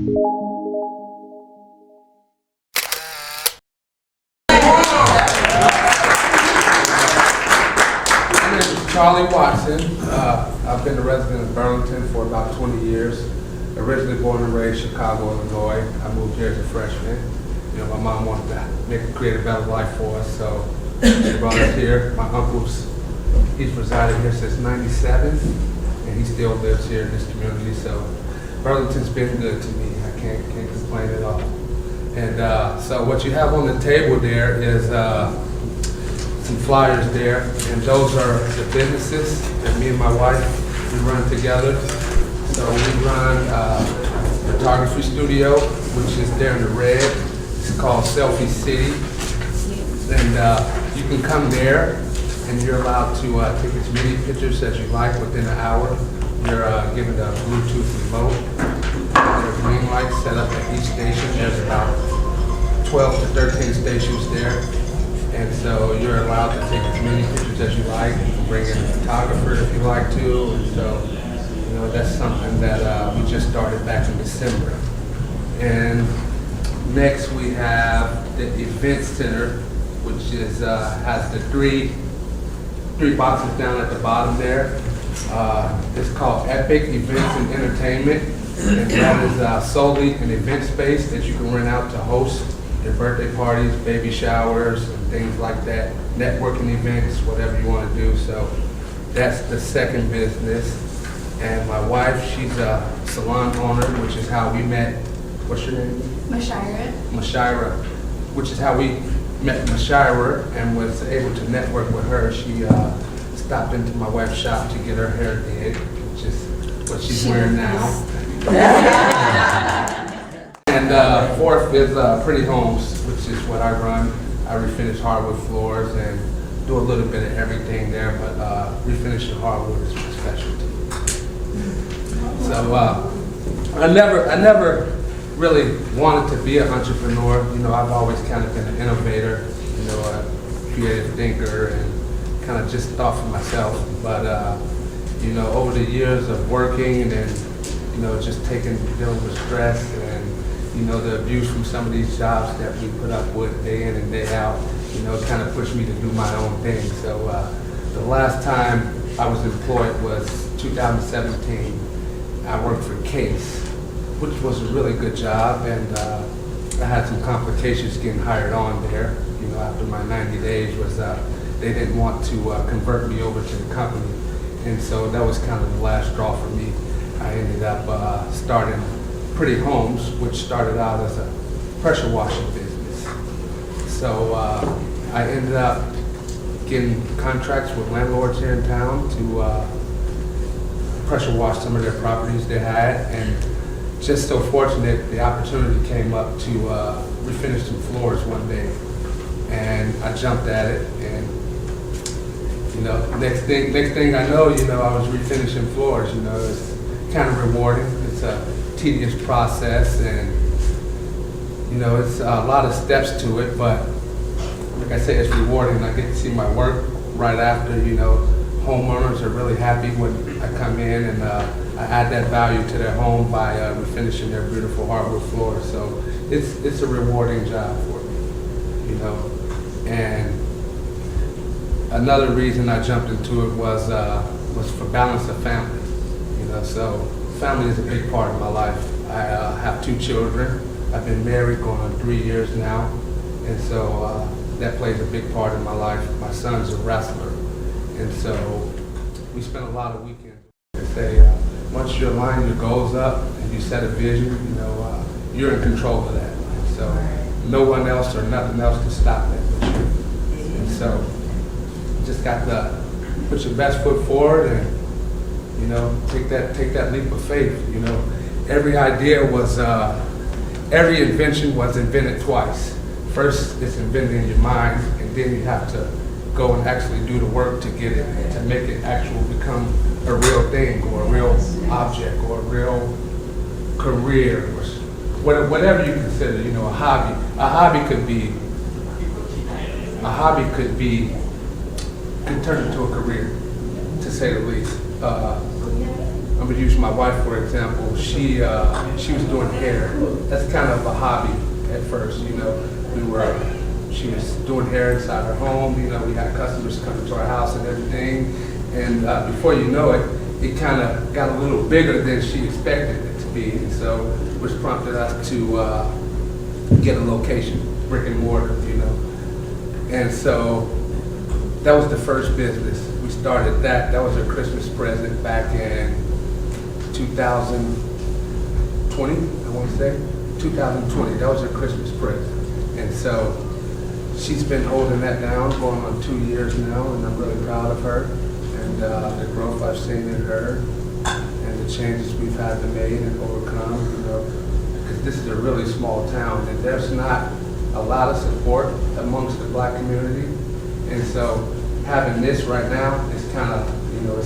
Charlie Watson. I've been a resident of Burlington for about 20 years. Originally born and raised Chicago, Illinois. I moved here as a freshman. You know, my mom wanted to create a better life for us, so she brought us here. My uncle's, he's resided here since '97, and he still lives here in this community. So Burlington's been good to me. I can't complain at all. And so what you have on the table there is some flyers there, and those are the businesses that me and my wife, we run together. So we run a photography studio, which is there in the red. It's called Selfie City. And you can come there, and you're allowed to take as many pictures as you like within an hour. You're given a Bluetooth remote. There's green lights set up at each station. There's about 12 to 13 stations there. And so you're allowed to take as many pictures as you like. You can bring in a photographer if you like to. And so, you know, that's something that we just started back in December. And next we have the event center, which is has the three boxes down at the bottom there. It's called Epic Events and Entertainment, and that is solely an event space that you can rent out to host your birthday parties, baby showers, and things like that, networking events, whatever you want to do. So that's the second business. And my wife, she's a salon owner, which is how we met. What's your name? Mashira. Mashira, which is how we met Mashira and was able to network with her. She stopped into my wife's shop to get her hair did, which is what she's wearing now. And fourth is Pretty Homes, which is what I run. I refinish hardwood floors and do a little bit of everything there, but refinishing hardwood is my specialty. So I never really wanted to be an entrepreneur. You know, I've always kind of been an innovator, you know, a creative thinker, and kind of just thought for myself. But you know, over the years of working and then, you know, just dealing with stress and, you know, the abuse from some of these jobs that we put up with day in and day out, you know, it kind of pushed me to do my own thing. So the last time I was employed was 2017. I worked for Case, which was a really good job, and I had some complications getting hired on there. You know, after my 90 days was, they didn't want to convert me over to the company, and so that was kind of the last straw for me. I ended up starting Pretty Homes, which started out as a pressure washing business. So I ended up getting contracts with landlords here in town to pressure wash some of their properties they had, and just so fortunate the opportunity came up to refinish some floors one day, and I jumped at it, and you know, next thing I know, you know, I was refinishing floors. You know, it's kind of rewarding. It's a tedious process, and you know, it's a lot of steps to it, but like I say, it's rewarding. I get to see my work right after. You know, homeowners are really happy when I come in and I add that value to their home by refinishing their beautiful hardwood floors. So it's a rewarding job for me, you know. And another reason I jumped into it was for balance of family, you know. So family is a big part of my life. I have 2 children. I've been married going on 3 years now, and so that plays a big part in my life. My son's a wrestler, and so we spend a lot of weekends. They say once you align your goals up and you set a vision, you know, you're in control of that. And so no one else or nothing else can stop that with you. And so just got to put your best foot forward and, you know, take that leap of faith. You know, every idea was, every invention was invented twice. First, it's invented in your mind, and then you have to go and actually do the work to get it, to make it actually become a real thing, or a real object, or a real career, or whatever you consider. You know, a hobby. A hobby could could turn into a career, to say the least. A I'm gonna use my wife for example. She was doing hair. That's kind of a hobby at first, you know. She was doing hair inside her home. You know, we had customers coming to our house and everything. And before you know it, it kind of got a little bigger than she expected it to be. And so, which prompted us to get a location, brick and mortar, you know. And so that was the first business. We started that. That was a Christmas present back in 2020, I want to say. 2020, that was her Christmas present. And so she's been holding that down, going on 2 years now, and I'm really proud of her. And the growth I've seen in her, and the changes we've had to make and overcome, you know, because this is a really small town, and there's not a lot of support amongst the Black community. And so having this right now is kind of, you know,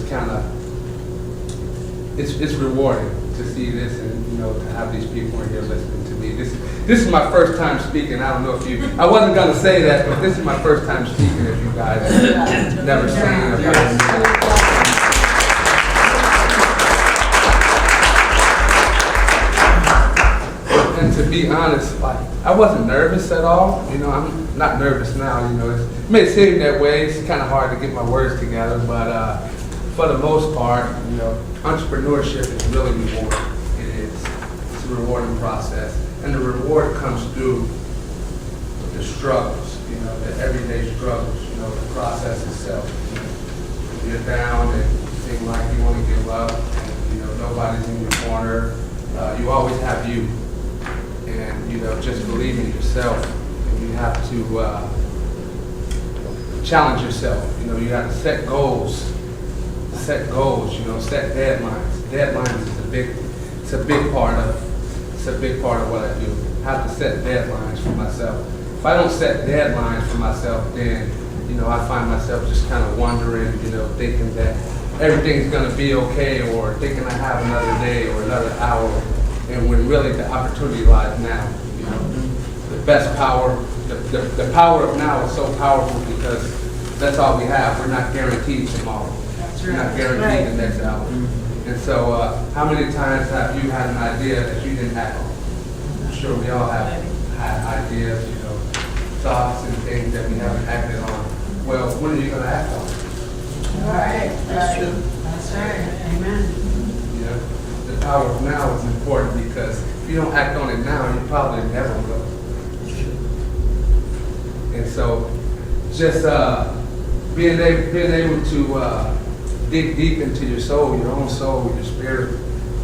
it's rewarding to see this and, you know, to have these people in here listening to me. This is my first time speaking. I don't know if I wasn't going to say that, but this is my first time speaking if you guys have never seen it. And to be honest, like, I wasn't nervous at all. You know, I'm not nervous now. You know, it may seem that way. It's kind of hard to get my words together, but for the most part, you know, entrepreneurship is really rewarding. It is. It's a rewarding process, and the reward comes through the struggles. You know, the everyday struggles. You know, the process itself. You know, when you're down and you seem like you want to give up, and you know nobody's in your corner. You always have you. And, you know, just believe in yourself. And you have to challenge yourself. You know, you have to set goals. Set goals, you know, set deadlines. Deadlines is a big part of what I do. I have to set deadlines for myself. If I don't set deadlines for myself, then, you know, I find myself just kind of wondering, you know, thinking that everything's going to be okay, or thinking I have another day or another hour. And when really the opportunity lies now, you know, the best power, the power of now is so powerful because that's all we have. We're not guaranteed tomorrow. We're not guaranteed the next hour. And so, how many times have you had an idea that you didn't act on? I'm sure we all have had ideas, you know, thoughts and things that we haven't acted on. Well, when are you going to act on it? All right, that's true. That's right. Amen. You know? The power of now is important because if you don't act on it now, you probably never will. And so, just being able to dig deep into your soul, your own soul, your spirit,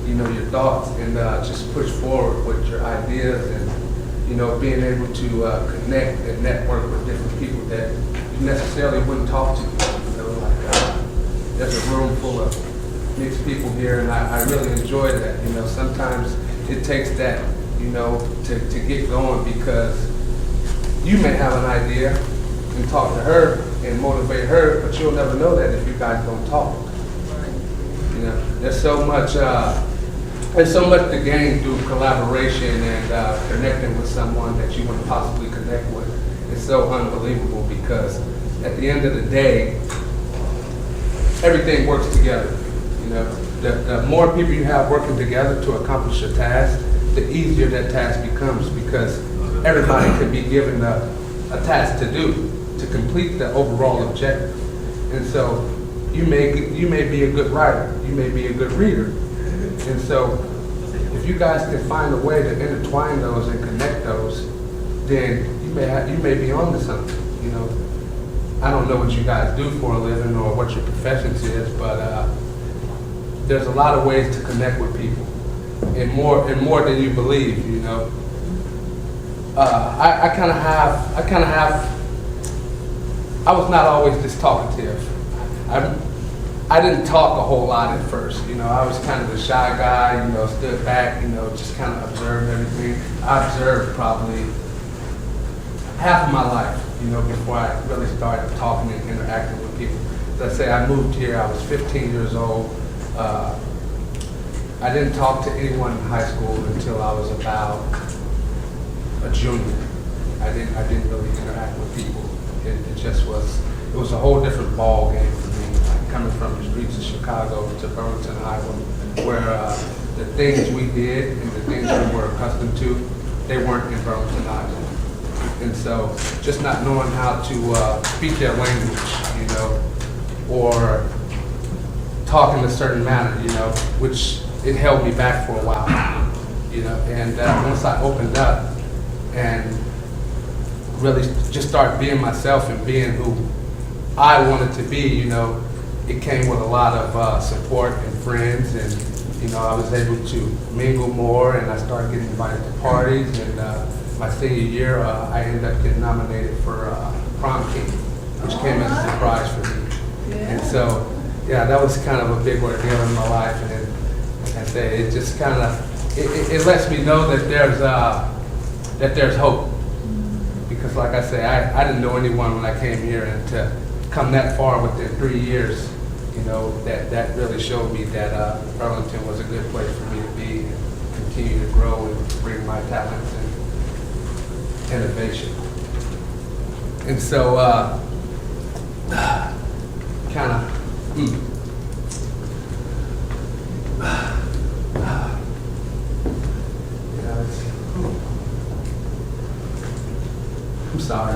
you know, your thoughts, and just push forward with your ideas, and you know, being able to connect and network with different people that you necessarily wouldn't talk to. You know, like there's a room full of mixed people here, and I really enjoy that. You know, sometimes it takes that, you know, to get going, because you may have an idea and talk to her and motivate her, but you'll never know that if you guys don't talk. You know, there's so much to gain through collaboration and connecting with someone that you wouldn't possibly connect with. It's so unbelievable because at the end of the day, everything works together. You know, the more people you have working together to accomplish a task, the easier that task becomes, because everybody can be given a task to do, to complete the overall objective. And so you may be a good writer, you may be a good reader. And so if you guys can find a way to intertwine those and connect those, then you may be on to something. You know, I don't know what you guys do for a living or what your profession is, but there's a lot of ways to connect with people, and more than you believe. You know, I was not always this talkative. I didn't talk a whole lot at first. You know, I was kind of a shy guy. You know, stood back. You know, just kind of observed everything. I observed probably half of my life. You know, before I really started talking and interacting with people. As I say, I moved here. I was 15 years old. I didn't talk to anyone in high school until I was about a junior. I didn't really interact with people. It was a whole different ball game for me. Like coming from the streets of Chicago to Burlington, Iowa, where the things we did and the things we were accustomed to, they weren't in Burlington, Iowa. And so just not knowing how to speak their language, you know, or talk in a certain manner, you know, which it held me back for a while, you know. And once I opened up and really just started being myself and being who I wanted to be, you know, it came with a lot of support and friends, and you know, I was able to mingle more, and I started getting invited to parties. And my senior year, I ended up getting nominated for prom king, which came as a surprise for me. And so, yeah, that was kind of a big ordeal in my life. And then, like I say, it just kind of it lets me know that there's hope. Because, like I say, I didn't know anyone when I came here, and to come that far within 3 years, you know, that really showed me that Burlington was a good place for me to be and continue to grow and bring my talents and innovation. And so, kind of,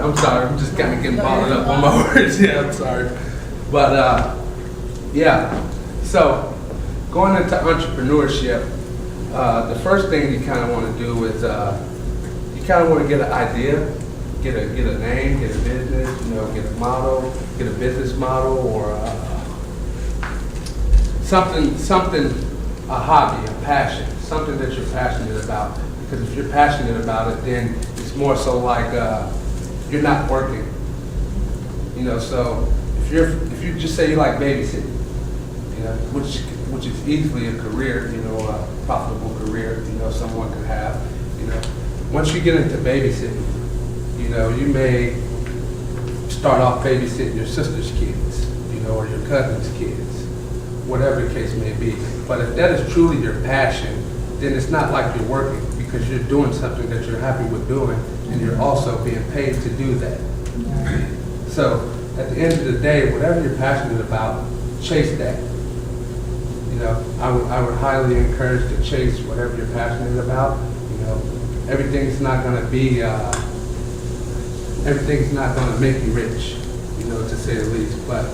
I'm sorry, I'm just kind of getting bottled up on my words. Yeah, I'm sorry. But yeah, so going into entrepreneurship, the first thing you kind of want to do is you kind of want to get an idea, get a name, get a business, you know, get a model, get a business model, or something, a hobby, a passion, something that you're passionate about. Because if you're passionate about it, then it's more so like you're not working. You know, so if you just say you like babysitting, you know, which is easily a career, you know, a profitable career, you know, someone can have, you know. Once you get into babysitting, you know, you may start off babysitting your sister's kids, you know, or your cousin's kids, whatever the case may be. But if that is truly your passion, then it's not like you're working, because you're doing something that you're happy with doing, and you're also being paid to do that. So at the end of the day, whatever you're passionate about, chase that. You know, I would highly encourage to chase whatever you're passionate about. You know, everything's not going to be, everything's not going to make you rich, you know, to say the least. But,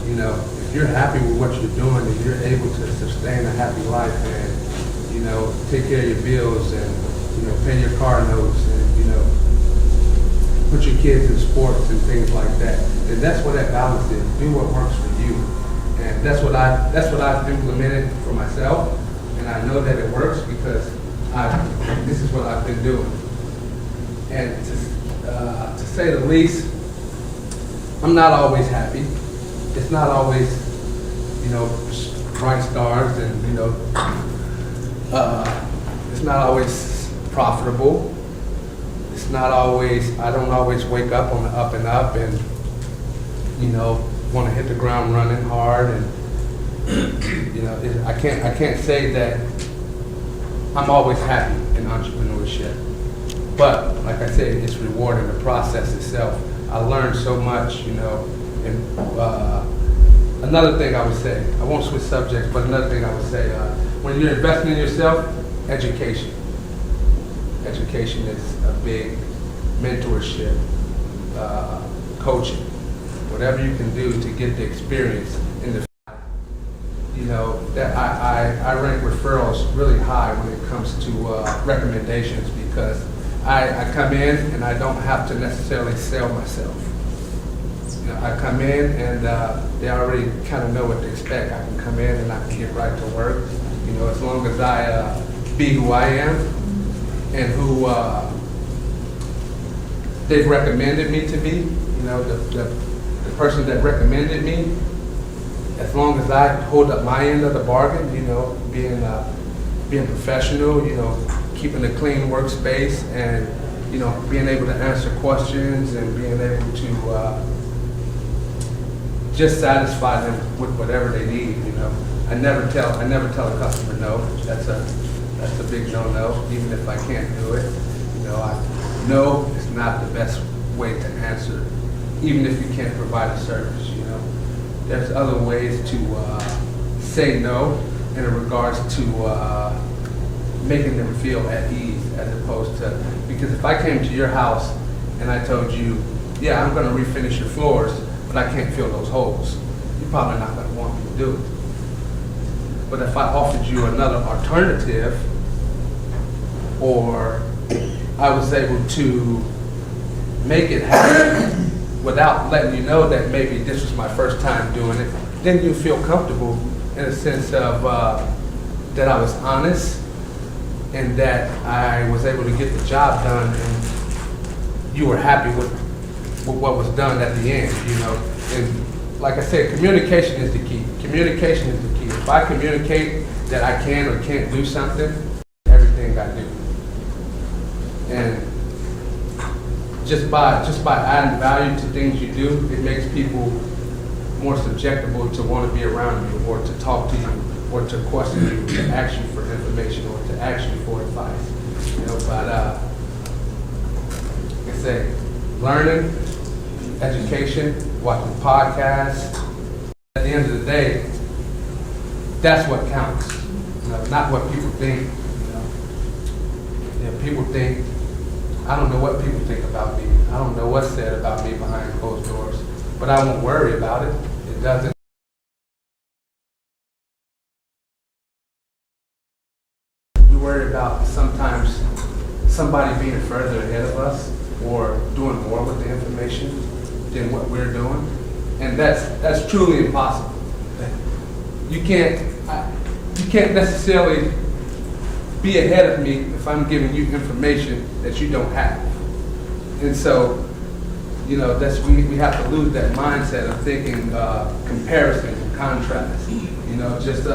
you know, if you're happy with what you're doing and you're able to sustain a happy life and, you know, take care of your bills and, you know, pay your car notes and, you know, put your kids in sports and things like that, then that's what that balance is. Do what works for you. And that's what I've implemented for myself, and I know that it works because this is what I've been doing. And to say the least, I'm not always happy. It's not always, you know, bright stars, and you know, it's not always profitable. It's not always. I don't always wake up on the up and up, and you know, want to hit the ground running hard. And you know, I can't say that I'm always happy in entrepreneurship. But like I said, it's rewarding the process itself. I learned so much, you know. And another thing I would say, I won't switch subjects, but another thing I would say, when you're investing in yourself, education. Education is a big mentorship, coaching, whatever you can do to get the experience in the. You know, that I rank referrals really high when it comes to recommendations, because I come in and I don't have to necessarily sell myself. You know, I come in and they already kind of know what to expect. I can come in and I can get right to work. You know, as long as I be who I am and who they've recommended me to be. You know, the person that recommended me. As long as I hold up my end of the bargain, you know, being professional, you know, keeping a clean workspace, and you know, being able to answer questions and being able to just satisfy them with whatever they need. You know, I never tell a customer no. That's a big no-no. Even if I can't do it, you know, no is not the best way to answer, even if you can't provide a service. You know. there's other ways to say no in regards to making them feel at ease, as opposed to, because if I came to your house and I told you, yeah, I'm going to refinish your floors, but I can't fill those holes, you're probably not going to want me to do it. But if I offered you another alternative, or I was able to make it happen without letting you know that maybe this was my first time doing it, then you feel comfortable in a sense of that I was honest and that I was able to get the job done and you were happy with what was done at the end, you know. And like I said, communication is the key. Communication is the key. If I communicate that I can or can't do something, everything I do. And just by adding value to things you do, it makes people more susceptible to want to be around you, or to talk to you, or to question you, to ask you for information, or to ask you for advice. You know, but like I say, learning, education, watching podcasts. At the end of the day, that's what counts. You know, not what people think. You know, yeah, people think. I don't know what people think about me. I don't know what's said about me behind closed doors, but I won't worry about it. It doesn't. We worry about sometimes somebody being further ahead of us or doing more with the information than what we're doing, and that's truly impossible. You can't necessarily be ahead of me if I'm giving you information that you don't have. And so, you know, we have to lose that mindset of thinking comparison and contrast. You know, just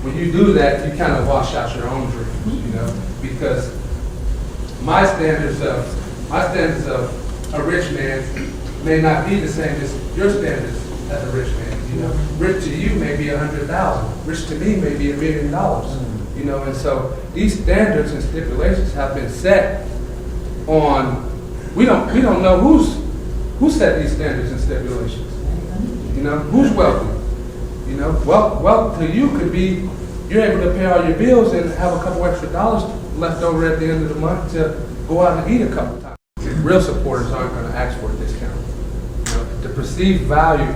when you do that, you kind of wash out your own dreams. You know, because my standards of a rich man may not be the same as your standards as a rich man. You know, rich to you may be 100,000. Rich to me may be $1 million. You know, and so these standards and stipulations have been set on. We don't know who set these standards and stipulations. You know, who's wealthy. You know, wealth to you could be you're able to pay all your bills and have a couple extra dollars left over at the end of the month to go out and eat a couple times. Real supporters aren't going to ask for a discount. You know, the perceived value,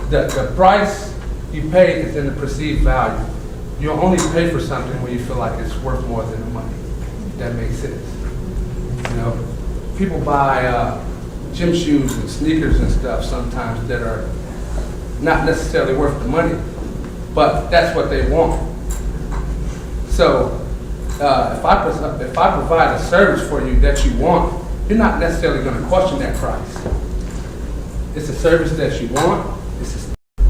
the price you pay is in the perceived value. You'll only pay for something when you feel like it's worth more than the money. If that makes sense. You know, people buy gym shoes and sneakers and stuff sometimes that are not necessarily worth the money, but that's what they want. So if I provide a service for you that you want, you're not necessarily going to question that price. It's a service that you want.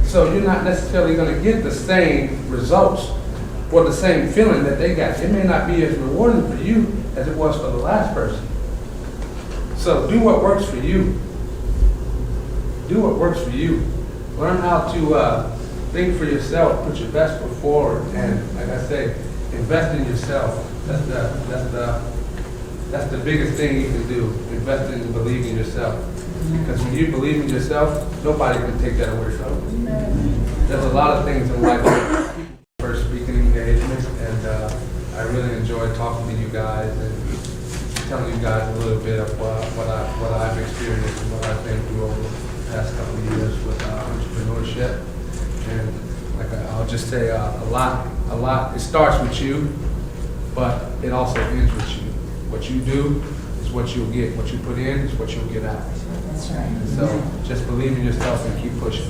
So you're not necessarily going to get the same results or the same feeling that they got. It may not be as rewarding for you as it was for the last person. So do what works for you. Do what works for you. Learn how to think for yourself, put your best foot forward, and like I say, invest in yourself. That's the biggest thing you can do. Invest in believing in yourself. Because when you believe in yourself, nobody can take that away from you. There's a lot of things in life. First speaking engagement, and I really enjoyed talking to you guys and telling you guys a little bit of what I've experienced and what I've been through over the past couple of years with entrepreneurship. And like I'll just say a lot. It starts with you, but it also ends with you. What you do is what you'll get. What you put in is what you'll get out. That's right. So just believe in yourself and keep pushing.